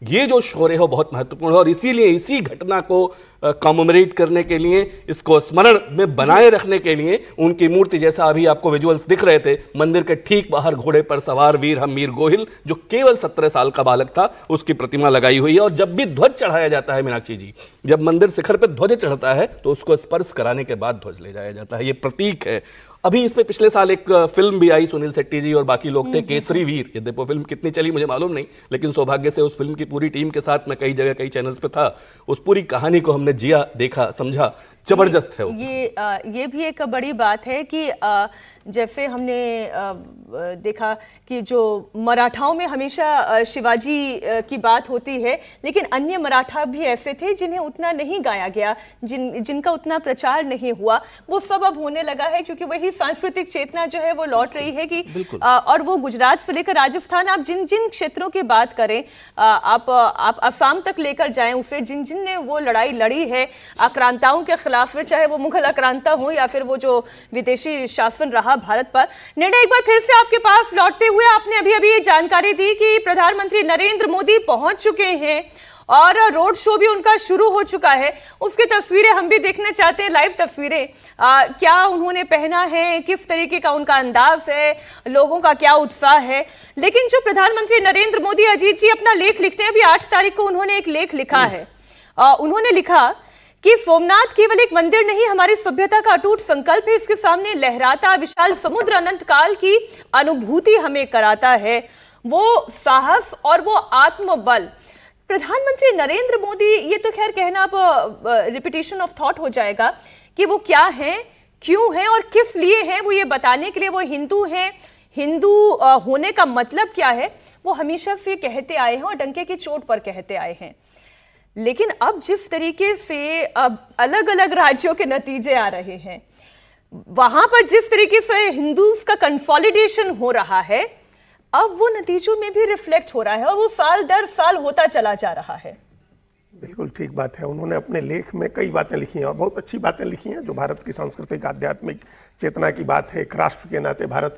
ये जो शौर्य है वो बहुत महत्वपूर्ण है और इसीलिए इसी घटना को कॉमेमोरेट करने के लिए, इसको स्मरण में बनाए रखने के लिए उनकी मूर्ति, जैसा अभी आपको विजुअल्स दिख रहे थे, मंदिर के ठीक बाहर घोड़े पर सवार वीर हमीर गोहिल जो केवल 17 साल का बालक था, उसकी प्रतिमा लगाई हुई है। और जब भी ध्वज चढ़ाया जाता है मीनाक्षी जी, जब मंदिर शिखर पर ध्वज चढ़ता है तो उसको स्पर्श कराने के बाद ध्वज ले जाया जाता है। ये प्रतीक है। अभी इसमें पिछले साल एक फिल्म भी आई, सुनील शेट्टी जी और बाकी लोग थे, केसरी वीर। ये देखो फिल्म कितनी चली मुझे मालूम नहीं, लेकिन सौभाग्य से उस फिल्म की पूरी टीम के साथ मैं कई जगह कई चैनल्स पे था। उस पूरी कहानी को हमने जिया, देखा, समझा। जबरदस्त है वो। ये भी एक बड़ी बात है कि जैसे हमने देखा कि जो मराठाओं में हमेशा शिवाजी की बात होती है, लेकिन अन्य मराठा भी ऐसे थे जिन्हें उतना नहीं गाया गया, जिनका उतना प्रचार नहीं हुआ। वो सब अब होने लगा है क्योंकि वही सांस्कृतिक चेतना जो है वो लौट रही है कि और वो गुजरात से लेकर राजस्थान, आप जिन जिन क्षेत्रों की बात करें, आप असम तक लेकर जाएं, उसे जिन जिन ने वो लड़ाई लड़ी है आक्रांताओं के खिलाफ, चाहे वो मुगल आक्रांता हो या फिर वो जो विदेशी शासन रहा भारत पर। निर्णय, एक बार फिर से आपके पास लौटते हुए, आपने अभी अभी ये जानकारी दी कि प्रधानमंत्री नरेंद्र मोदी पहुंच चुके हैं और रोड शो भी उनका शुरू हो चुका है। उसकी तस्वीरें हम भी देखना चाहते हैं, लाइव तस्वीरें। क्या उन्होंने पहना है, किस तरीके का उनका अंदाज है, लोगों का क्या उत्साह है। लेकिन जो प्रधानमंत्री नरेंद्र मोदी, अजीत जी अपना लेख लिखते हैं, अभी 8 तारीख को उन्होंने एक लेख लिखा है। उन्होंने लिखा कि सोमनाथ केवल एक मंदिर नहीं, हमारी सभ्यता का अटूट संकल्प है। इसके सामने लहराता विशाल समुद्र अनंत काल की अनुभूति हमें कराता है, वो साहस और वो आत्मबल। प्रधानमंत्री नरेंद्र मोदी, ये तो खैर कहना अब रिपीटिशन ऑफ थॉट हो जाएगा कि वो क्या हैं, क्यों हैं और किस लिए हैं। वो ये बताने के लिए वो हिंदू हैं, हिंदू होने का मतलब क्या है, वो हमेशा से कहते आए हैं और डंके की चोट पर कहते आए हैं। लेकिन अब जिस तरीके से अब अलग अलग राज्यों के नतीजे आ रहे हैं, वहां पर जिस तरीके से हिंदूज का कंसोलिडेशन हो रहा है, अब वो नतीजों में भी रिफ्लेक्ट हो रहा है और वो साल दर साल होता चला जा रहा है। बिल्कुल ठीक बात है। उन्होंने अपने लेख में कई बातें लिखी हैं और बहुत अच्छी बातें लिखी हैं, जो भारत की सांस्कृतिक आध्यात्मिक चेतना की बात है, एक राष्ट्र के नाते भारत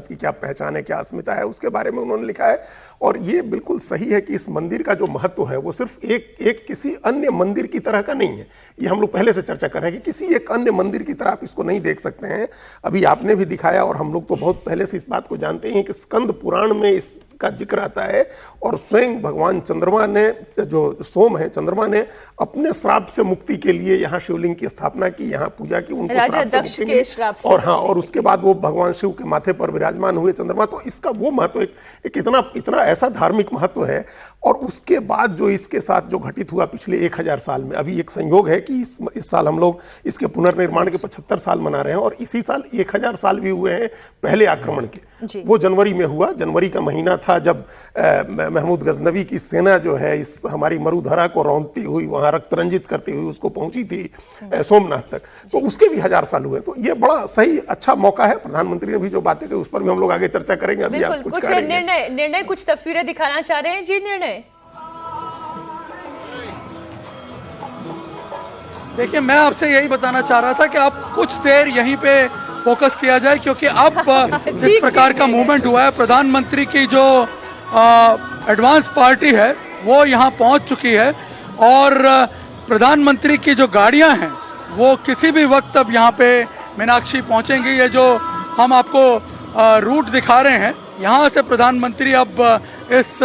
की क्या पहचान है, क्या अस्मिता है, उसके बारे में उन्होंने लिखा है। और ये बिल्कुल सही है कि इस मंदिर का जो महत्व है वो सिर्फ एक किसी अन्य मंदिर की तरह का नहीं है। ये हम लोग पहले से चर्चा कर रहे हैं कि किसी एक अन्य मंदिर की तरह आप इसको नहीं देख सकते हैं। अभी आपने भी दिखाया और हम लोग तो बहुत पहले से इस बात को जानते हैं कि स्कंद पुराण में इसका जिक्र आता है और स्वयं भगवान चंद्रमा ने, जो सोम है, चंद्रमा ने अपने श्राप से मुक्ति के लिए यहाँ शिवलिंग की स्थापना की, यहाँ पूजा की, उनको राजा दक्ष के श्राप से। और हाँ, और उसके बाद वो भगवान शिव के माथे पर विराजमान हुए चंद्रमा। तो इसका वो महत्व एक इतना ऐसा धार्मिक महत्व है। और उसके बाद जो इसके साथ जो घटित हुआ पिछले 1000 साल में, अभी एक संयोग है कि इस साल हम लोग इसके पुनर्निर्माण के 75 साल मना रहे हैं और इसी साल 1000 साल भी हुए हैं पहले आक्रमण के। वो जनवरी में हुआ, जनवरी का महीना था जब महमूद गजनवी की सेना जो है इस हमारी मरुधरा को रौंदती हुई, वहां रक्त रंजित करती हुई उसको पहुंची थी सोमनाथ तक। तो उसके भी 1000 साल हुए। तो ये बड़ा सही अच्छा मौका है। प्रधानमंत्री ने भी जो बातें की उस पर भी हम लोग आगे चर्चा करेंगे। अभी आप कुछ निर्णय कुछ तस्वीरें दिखाना चाह रहे हैं जी। निर्णय देखिए, मैं आपसे यही बताना चाह रहा था कि आप कुछ देर यहीं पे फोकस किया जाए, क्योंकि अब जिस प्रकार का मूवमेंट हुआ है, प्रधानमंत्री की जो एडवांस पार्टी है वो यहाँ पहुँच चुकी है और प्रधानमंत्री की जो गाड़ियाँ हैं वो किसी भी वक्त अब यहाँ पे मीनाक्षी पहुँचेंगी। ये जो हम आपको रूट दिखा रहे हैं, यहाँ से प्रधानमंत्री अब इस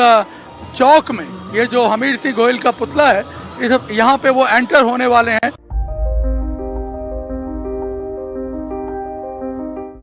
चौक में, ये जो हमीर सिंह गोहिल का पुतला है, इस यहाँ पे वो एंटर होने वाले हैं।